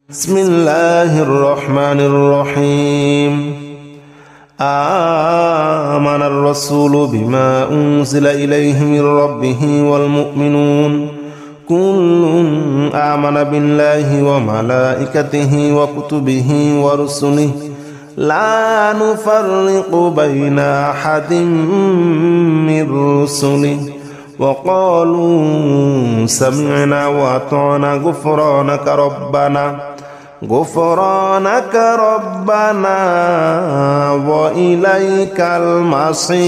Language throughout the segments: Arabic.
بسم الله الرحمن الرحيم آمن الرسول بما أنزل إليه من ربه والمؤمنون كل آمن بالله وملائكته وكتبه ورسله لا نفرق بين أحد من رسله وقالوا سمعنا وأطعنا غفرانك ربنا وإليك المصير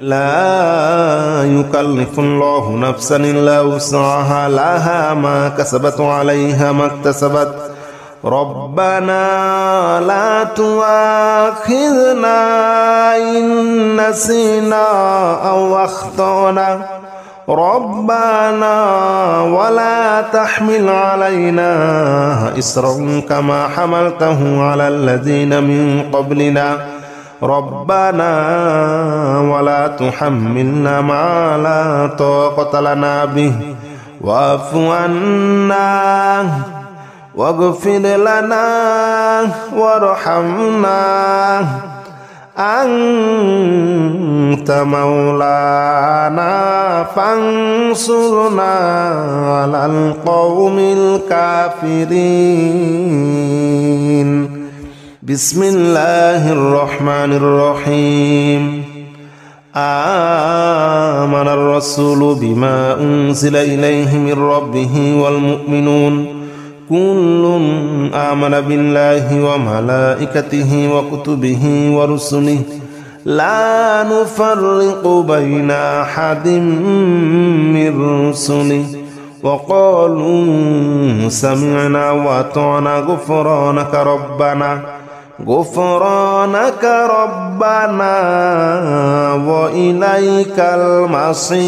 لا يكلف الله نفسا إلا وسعها لها ما كسبت وعليها ما اكتسبت ربنا لا تؤاخذنا إن نسينا أو أخطأنا ربنا ولا تحمل علينا إصرا كما حملته على الذين من قبلنا ربنا ولا تحملنا ما لا طاقة لنا به واعف عنا واغفر لنا وارحمنا أنت مولانا فانصرنا على القوم الكافرين بسم الله الرحمن الرحيم آمن الرسول بما أنزل إليه من ربه والمؤمنون كل آمن بالله وملائكته وكتبه ورسله لا نفرق بين أحد من رسله وقالوا سمعنا وأطعنا غفرانك ربنا وإليك المصير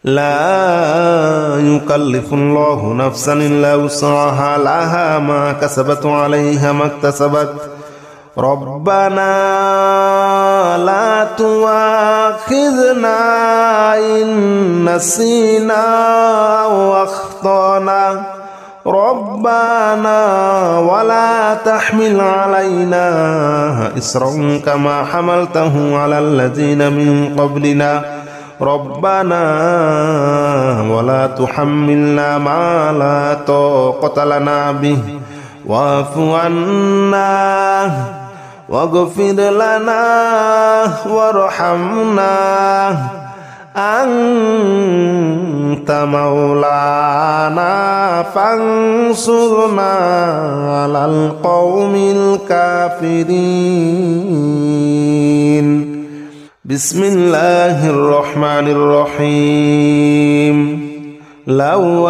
لا يكلف الله نفسا إلا وسعها لها ما كسبت وعليها ما اكتسبت ربنا لا تؤاخذنا إن نسينا أو أخطأنا ربنا ولا تحمل علينا إصرا كما حملته على الذين من قبلنا ربنا ولا تحملنا ما لا طاقة لنا به واعف عنا واغفر لنا وارحمنا أنت مولانا فانصرنا على القوم الكافرين بسم الله الرحمن الرحيم لو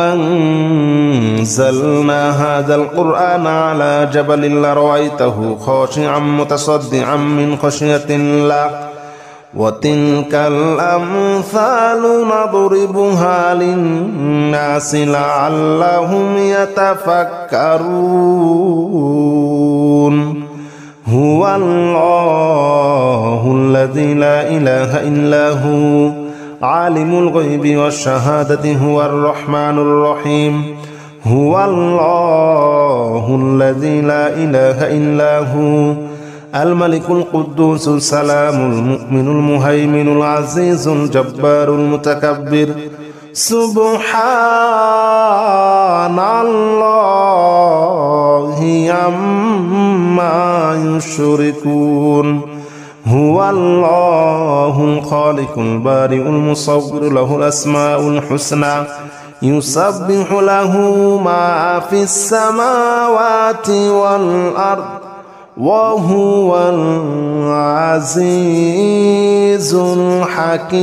أنزلنا هذا القرآن على جبل لرأيته خاشعا متصدعا من خشية الله وتلك الأمثال نضربها للناس لعلهم يتفكرون هو الله الذي لا إله إلا هو عالم الغيب والشهادة هو الرحمن الرحيم هو الله الذي لا إله إلا هو الملك القدوس السلام المؤمن المهيمن العزيز الجبار المتكبر سبحان الله عما يشركون هو الله الخالق البارئ المصور له الأسماء الحسنى يسبح له ما في السماوات والأرض وهو العزيز الحكيم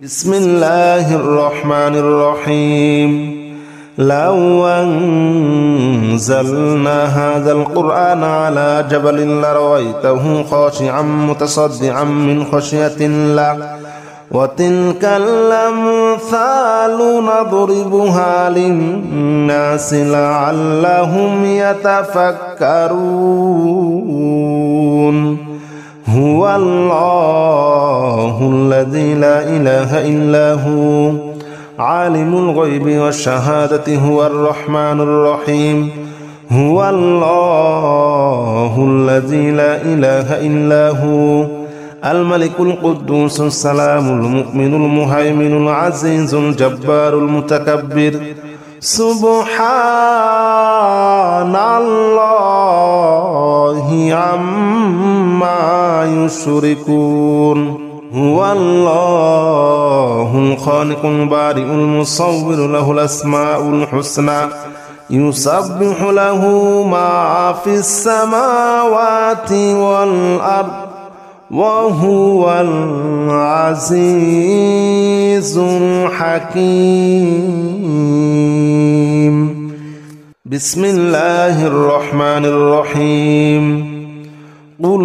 بسم الله الرحمن الرحيم لو أنزلنا هذا القرآن على جبل لرأيته خاشعا متصدعا من خشية الله وتلك الأمثال نضربها للناس لعلهم يتفكرون هو الله الذي لا إله إلا هو عالم الغيب والشهادة هو الرحمن الرحيم هو الله الذي لا إله إلا هو الملك القدوس السلام المؤمن المهيمن العزيز الجبار المتكبر سبحان الله عما يشركون هو الله الخالق البارئ المصور له الأسماء الحسنى يسبح له ما في السماوات والأرض وهو العزيز الحكيم بسم الله الرحمن الرحيم قل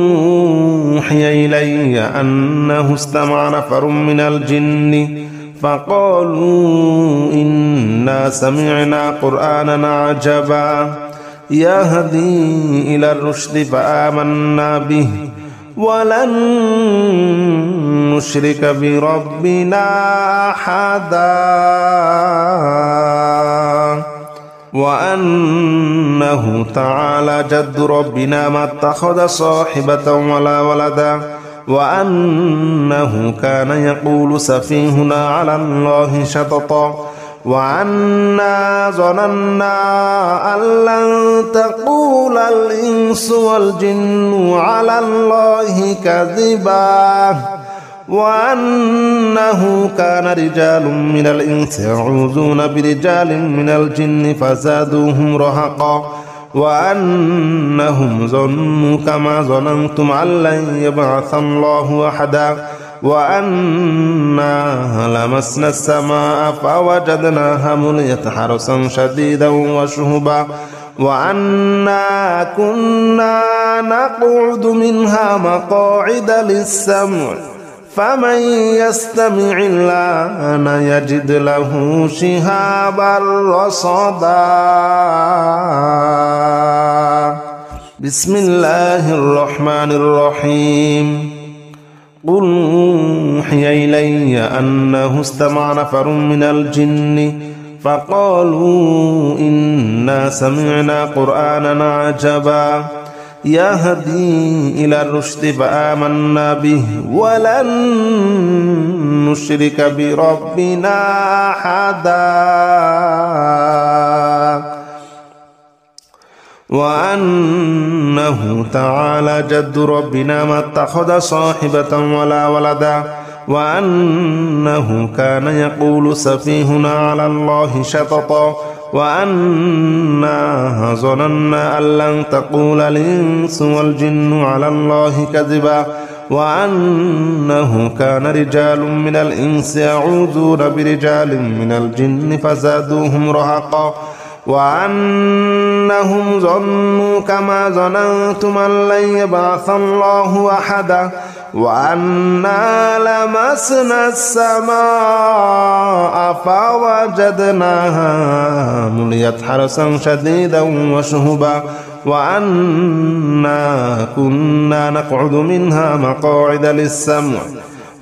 أوحي إلي أنه استمع نفر من الجن فقالوا إنا سمعنا قرآنا عجبا يهدي إلى الرشد فآمنا به ولن نشرك بربنا أحدا وأنه تعالى جد ربنا ما اتخذ صاحبة ولا ولدا وأنه كان يقول سفيهنا على الله شططا وأنا ظننا أن لن تقول الإنس والجن على الله كذبا وأنه كان رجال من الإنس يعوذون برجال من الجن فزادوهم رهقا وأنهم ظنوا كما ظننتم أن لن يبعث الله أحدا وأنا لمسنا السماء فوجدناها مليت حرسا شديدا وشهبا وأنا كنا نقعد منها مقاعد للسمع فمن يستمع الآن يجد له شهابا رصدا بسم الله الرحمن الرحيم قل أوحي إلي أنه استمع نفر من الجن فقالوا إنا سمعنا قرآنا عجبا يهدي إلى الرشد فآمنا به ولن نشرك بربنا أحدا وأنه تعالى جد ربنا ما اتخذ صاحبة ولا ولدا وأنه كان يقول سفيهنا على الله شططا وأنا ظننا أن لن تقول الإنس والجن على الله كذبا وأنه كان رجال من الإنس يعوذون برجال من الجن فزادوهم رهقا وأنهم ظنوا كما ظننتم أن لن يبعث الله أحدا وأنا لمسنا السماء فوجدناها مليت حرسا شديدا وشهبا وأنا كنا نقعد منها مقاعد للسمع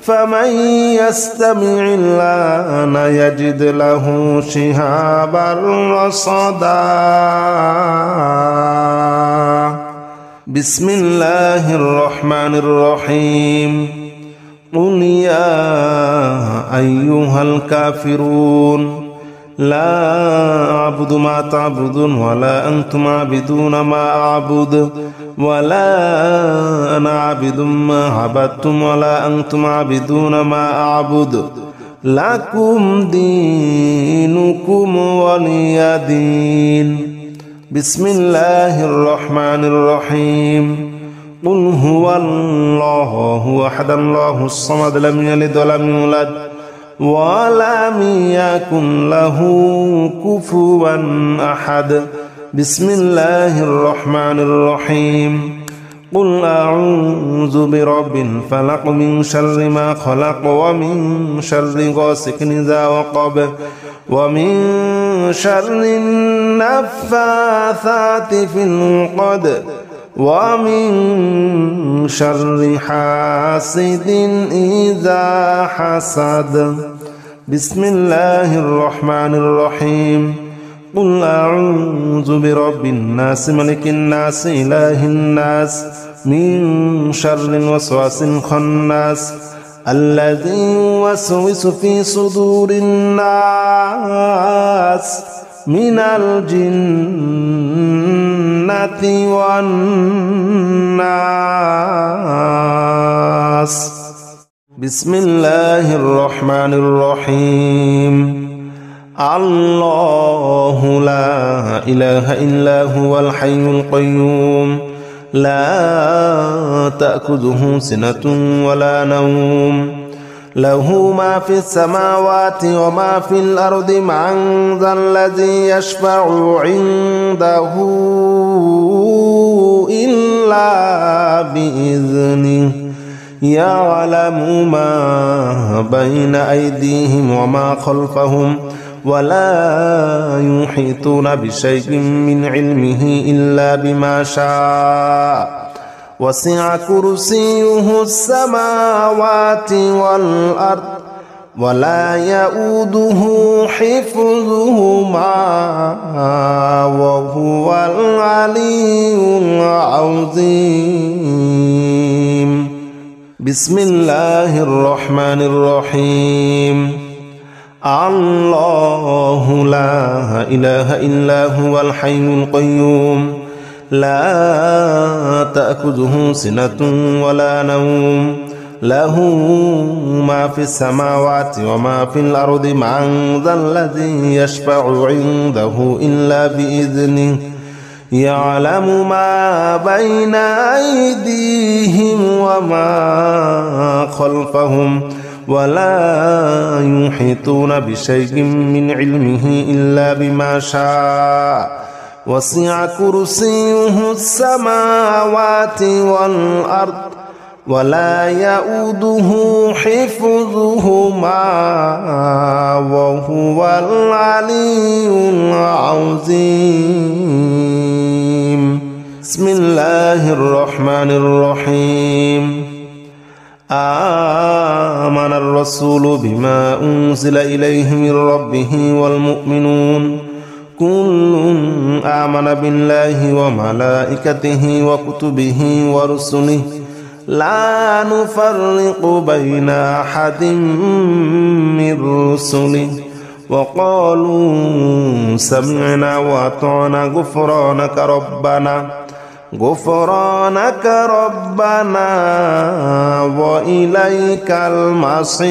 فمن يستمع الآن يجد له شهابا رصدا بسم الله الرحمن الرحيم قل يا أيها الكافرون لا أعبد ما تعبدون ولا أنتم عابدون ما أعبد ولا أنا عابد ما عبدتم ولا أنتم عابدون ما أعبد لكم دينكم ولي دين بسم الله الرحمن الرحيم قل هو الله أحد الله الصمد لم يلد ولم يولد ولم يكن له كفوا أحد بسم الله الرحمن الرحيم قل أعوذ برب الفلق من شر ما خلق ومن شر غاسق إذا وقب ومن شر النفاثات في العقد ومن شر حاسد إذا حسد. بسم الله الرحمن الرحيم. قل أعوذ برب الناس ملك الناس إله الناس من شر الوسواس الخناس الذي يوسوس في صدور الناس من الجنة والناس. بسم الله الرحمن الرحيم. الله لا إله إلا هو الحي القيوم لا تأخذه سنة ولا نوم له ما في السماوات وما في الأرض. من ذا الذي يشفع عنده إلا بإذنه يعلم ما بين أيديهم وما خلفهم ولا يحيطون بشيء من علمه إلا بما شاء. وسع كرسيه السماوات والأرض ولا يؤوده حفظهما وهو العلي العظيم. بسم الله الرحمن الرحيم. الله لا إله إلا هو الحي القيوم لا تأخذه سنة ولا نوم له ما في السماوات وما في الأرض. من ذا الذي يشفع عنده إلا بإذنه يعلم ما بين أيديهم وما خلفهم ولا يحيطون بشيء من علمه إلا بما شاء. وسع كرسيه السماوات والأرض ولا يؤوده حفظهما وهو العلي العظيم. بسم الله الرحمن الرحيم. آمن الرسول بما أنزل إليه من ربه والمؤمنون كل آمن بالله وملائكته وكتبه ورسله لا نفرق بين أحد من رسله وقالوا سمعنا وأطعنا غفرانك ربنا وإليك المصير.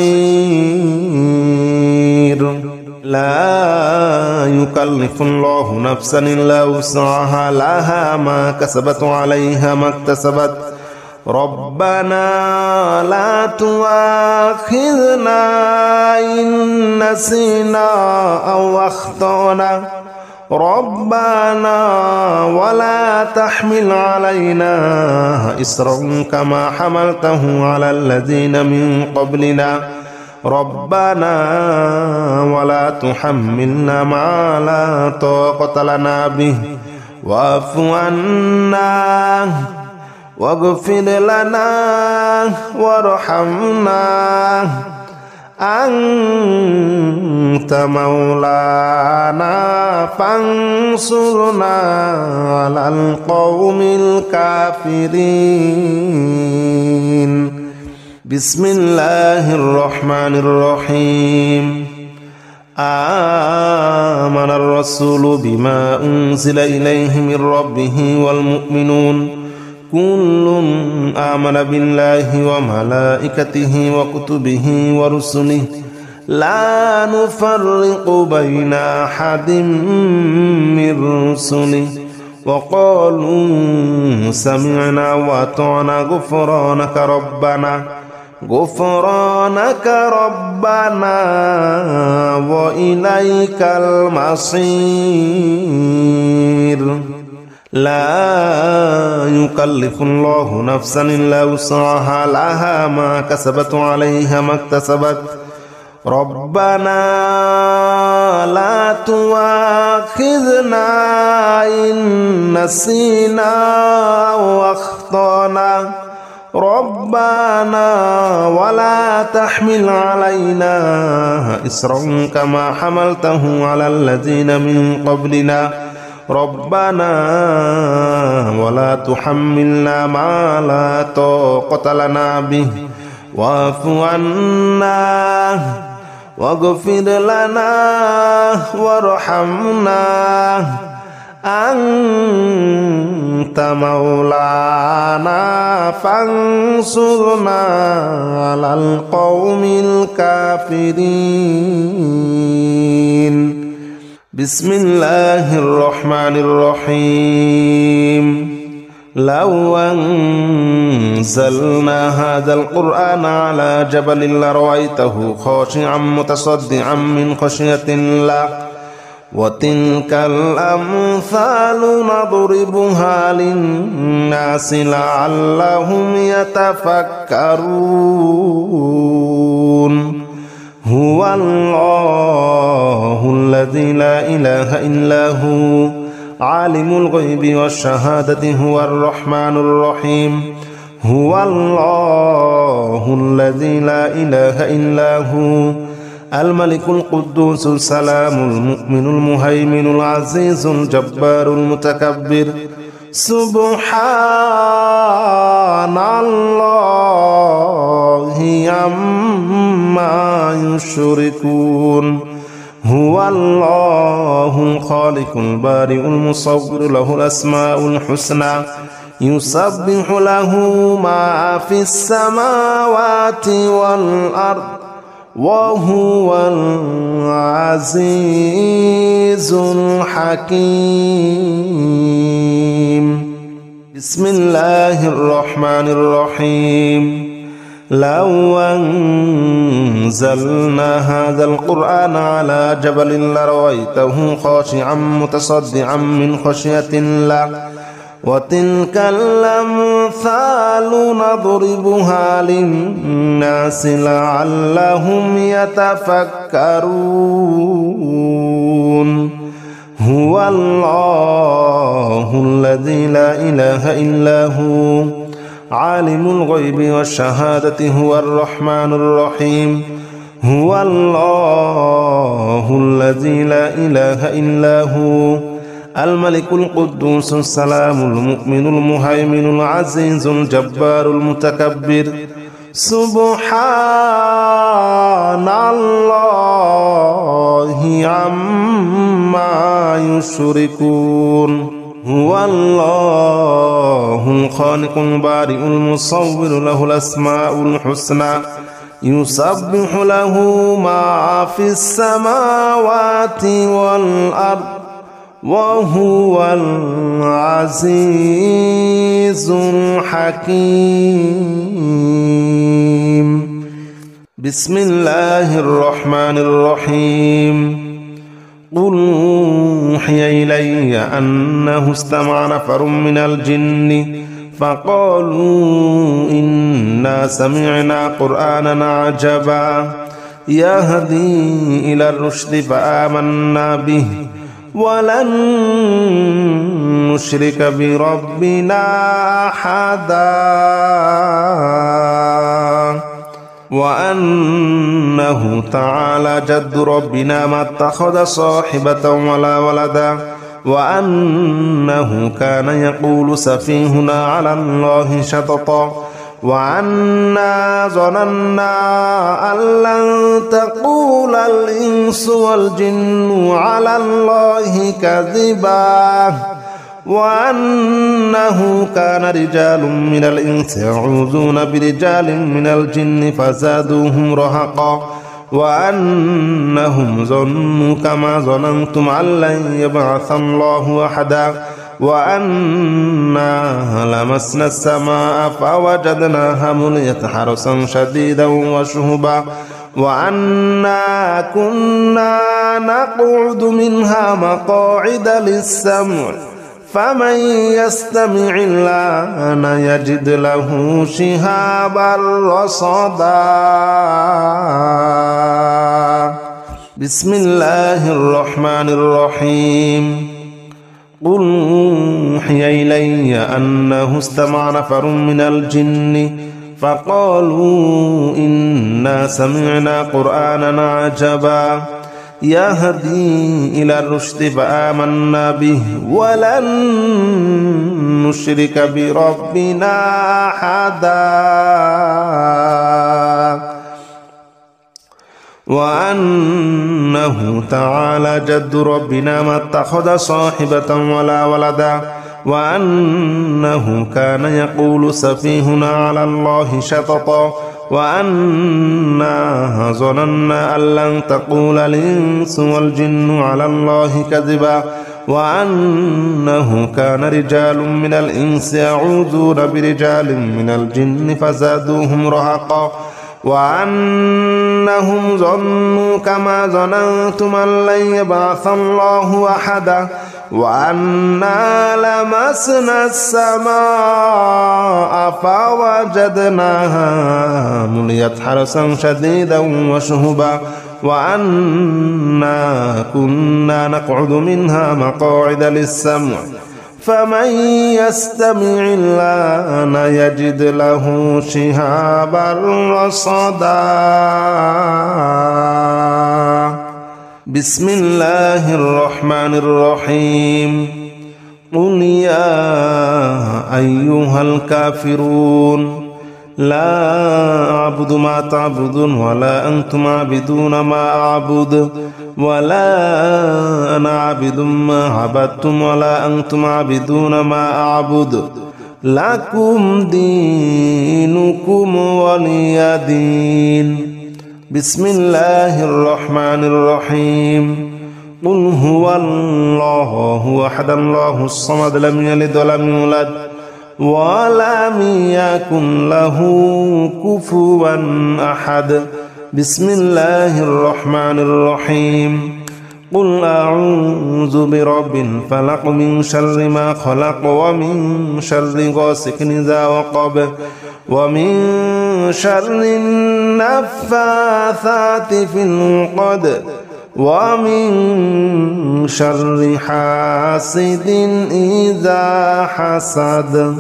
لا يكلف الله نفسا إلا وسعها لها ما كسبت وعليها ما اكتسبت. ربنا لا تؤاخذنا إن نسينا أو أخطأنا ربنا ولا تحمل علينا إصرا كما حملته على الذين من قبلنا ربنا ولا تحملنا ما لا طاقة لنا به واعف عنا واغفر لنا وارحمنا أنت مولانا فانصرنا على القوم الكافرين. بسم الله الرحمن الرحيم. آمن الرسول بما أنزل إليه من ربه والمؤمنون كل آمن بالله وملائكته وكتبه ورسله لا نفرق بين أحد من رسله وقالوا سمعنا وأطعنا غفرانك ربنا وإليك المصير. لا يكلف الله نفسا إلا وسعها لها ما كسبت وعليها ما اكتسبت. ربنا لا تؤاخذنا إن نسينا أو أخطأنا ربنا ولا تحمل علينا إصرا كما حملته على الذين من قبلنا ربنا ولا تحملنا ما لا طاقة لنا به واعف عنا واغفر لنا وارحمنا أنت مولانا فانصرنا على القوم الكافرين. بسم الله الرحمن الرحيم. لو أنزلنا هذا القرآن على جبل لرأيته خاشعا متصدعا من خشية الله وتلك الأمثال نضربها للناس لعلهم يتفكرون. هو الله الذي لا إله إلا هو عالم الغيب والشهادة هو الرحمن الرحيم. هو الله الذي لا إله إلا هو الملك القدوس السلام المؤمن المهيمن العزيز الجبار المتكبر. سبحان الله عما يشركون. هو الله الخالق البارئ المصور له الأسماء الحسنى يسبح له ما في السماوات والأرض وهو العزيز الحكيم. بسم الله الرحمن الرحيم. لو أنزلنا هذا القرآن على جبل لرأيته خاشعا متصدعا من خشية الله وتلك الأمثال نضربها للناس لعلهم يتفكرون. هو الله الذي لا إله إلا هو عالم الغيب والشهادة هو الرحمن الرحيم. هو الله الذي لا إله إلا هو الملك القدوس السلام المؤمن المهيمن العزيز الجبار المتكبر. سبحان الله عما يشركون. هو الله الخالق البارئ المصور له الأسماء الحسنى يسبح له ما في السماوات والأرض وهو العزيز الحكيم. بسم الله الرحمن الرحيم. قل أوحي إلي أنه استمع نفر من الجن فقالوا إنا سمعنا قرآنا عجبا يهدي إلى الرشد فآمنا به ولن نشرك بربنا أحدا وأنه تعالى جد ربنا ما اتخذ صاحبة ولا ولدا وأنه كان يقول سفيهنا على الله شططا وأنا ظننا أن لن تقول الإنس والجن على الله كذبا وأنه كان رجال من الإنس يعوذون برجال من الجن فزادوهم رهقا وأنهم ظنوا كما ظننتم أن لن يبعث الله أحدا وأنا لمسنا السماء فوجدناها مليت حرسا شديدا وشهبا وأنا كنا نقعد منها مقاعد للسمع فمن يستمع الآن يجد له شهابا رصدا. بسم الله الرحمن الرحيم قل أوحي إلي أنه استمع نفر من الجن فقالوا إنا سمعنا قرآنا عجبا يهدي إلى الرشد فآمنا به ولن نشرك بربنا أحدا وأنه تعالى جد ربنا ما اتخذ صاحبة ولا ولدا وأنه كان يقول سفيهنا على الله شططا وأنا ظننا أن لن تقول الإنس والجن على الله كذبا وأنه كان رجال من الإنس يعوذون برجال من الجن فزادوهم رهقا وأنهم ظنوا كما ظننتم أن لن يبعث الله أحدا وأنا لمسنا السماء فوجدناها مليت حرسا شديدا وشهبا وأنا كنا نقعد منها مقاعد للسمع فمن يستمع الآن يجد له شهابا رصدا بسم الله الرحمن الرحيم قل يا أيها الكافرون لا أعبد ما تعبدون ولا أنتم عابدون ما أعبد ولا أنا عابد ما عبدتم ولا أنتم عابدون ما أعبد لكم دينكم ولي دين بسم الله الرحمن الرحيم قل هو الله أحد الله الصمد لم يلد ولم يولد ولم يكن له كفوا أحد بسم الله الرحمن الرحيم قل أعوذ برب الفلق من شر ما خلق ومن شر غاسق إذا وقب ومن شر النفاثات في العقد ومن شر حاسد إذا حسد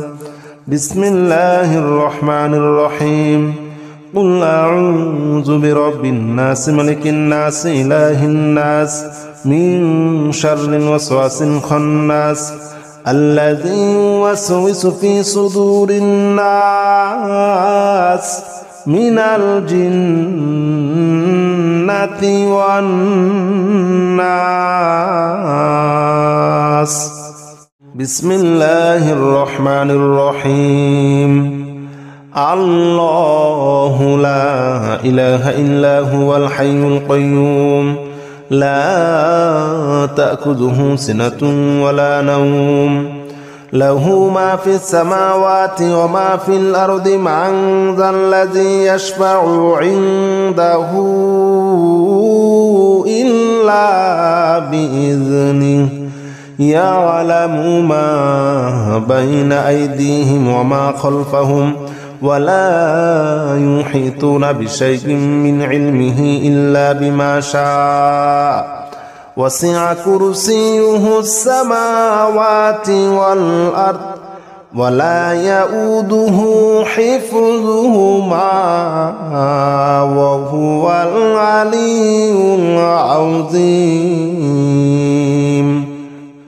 بسم الله الرحمن الرحيم قل أعوذ برب الناس ملك الناس إله الناس من شر الوسواس الخناس الذي يوسوس في صدور الناس من الجنة والناس بسم الله الرحمن الرحيم الله لا إله إلا هو الحي القيوم لا تأخذه سنة ولا نوم له ما في السماوات وما في الأرض من ذا الذي يشفع عنده إلا بإذنه يعلم ما بين أيديهم وما خلفهم ولا يحيطون بشيء من علمه إلا بما شاء وسع كرسيه السماوات والأرض ولا يؤوده حفظهما وهو العلي العظيم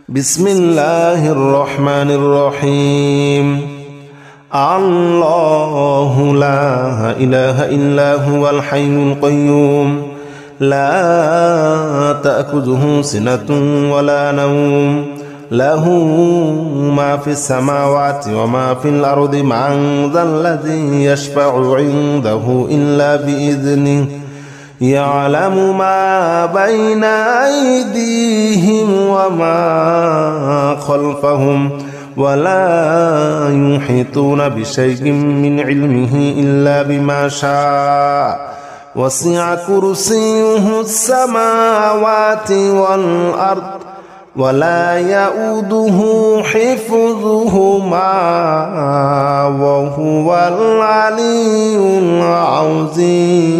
بسم الله الرحمن الرحيم الله لا إله إلا هو الحي القيوم لا تأخذه سنة ولا نوم له ما في السماوات وما في الأرض من ذا الذي يشفع عنده إلا بإذنه يعلم ما بين أيديهم وما خلفهم ولا يحيطون بشيء من علمه إلا بما شاء وسع كرسيه السماوات والأرض ولا يؤوده حفظهما وهو العلي العظيم